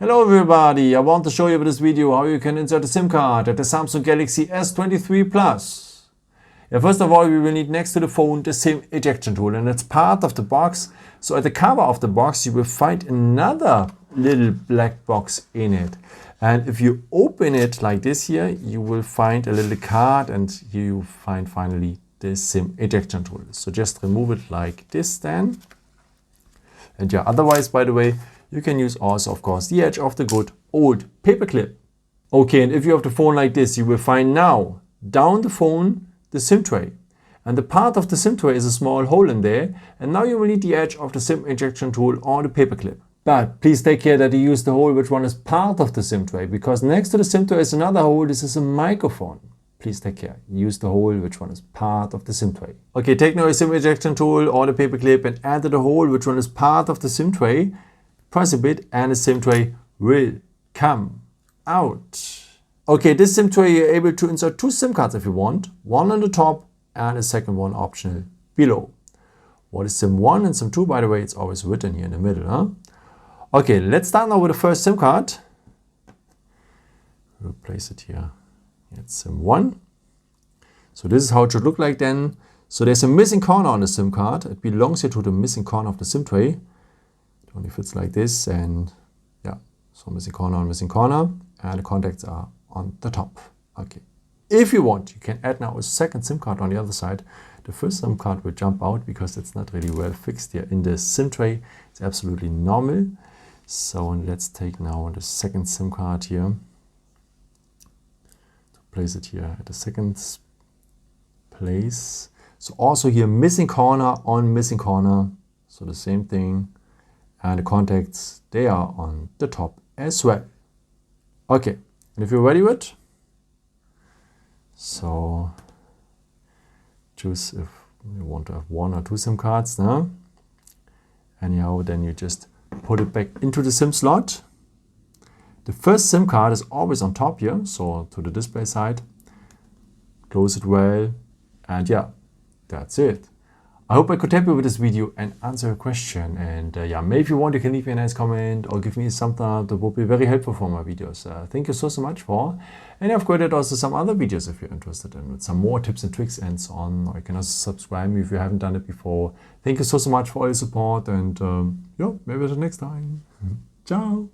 Hello everybody, I want to show you with this video how you can insert a SIM card at the Samsung Galaxy S23 Plus. First of all, we will need next to the phone the SIM ejection tool, and it's part of the box. So at the cover of the box you will find another little black box in it. And if you open it like this here, you will find a little card, and here you find finally the SIM ejection tool. So just remove it like this then. And yeah, otherwise, by the way, you can use also, of course, the edge of the good old paper clip. Okay, and if you have the phone like this, you will find now down the phone the SIM tray. And the part of the SIM tray is a small hole in there. And now you will need the edge of the SIM ejection tool or the paper clip. But please take care that you use the hole which one is part of the SIM tray, because next to the SIM tray is another hole. This is a microphone. Please take care. Use the hole which one is part of the SIM tray. Okay, take now your SIM ejection tool or the paper clip and enter the hole which one is part of the SIM tray. Press a bit and the SIM tray will come out. Okay, this SIM tray you're able to insert two SIM cards if you want. One on the top and a second one optional below. What is SIM 1 and SIM 2? By the way, it's always written here in the middle. Huh? Okay, let's start now with the first SIM card. We'll place it here. It's SIM 1. So this is how it should look like then. So there's a missing corner on the SIM card. It belongs here to the missing corner of the SIM tray. It only fits like this, and yeah, so missing corner on missing corner, and the contacts are on the top. Okay. If you want, you can add now a second SIM card on the other side. The first SIM card will jump out because it's not really well fixed here in the SIM tray. It's absolutely normal. So let's take now the second SIM card here. Place it here at the second place. So also here missing corner on missing corner. So the same thing. And the contacts, they are on the top as well. Okay, and if you're ready with it, so choose if you want to have one or two SIM cards now. Anyhow, then you just put it back into the SIM slot. The first SIM card is always on top here, so to the display side. Close it well, and yeah, that's it. I hope I could help you with this video and answer your question. And yeah, maybe if you want, you can leave me a nice comment or give me a thumbs up. That would be very helpful for my videos. Thank you so much for. And I've created also some other videos if you're interested in, with some more tips and tricks and so on. Or you can also subscribe me if you haven't done it before. Thank you so much for all your support, and yeah, maybe until next time. Ciao.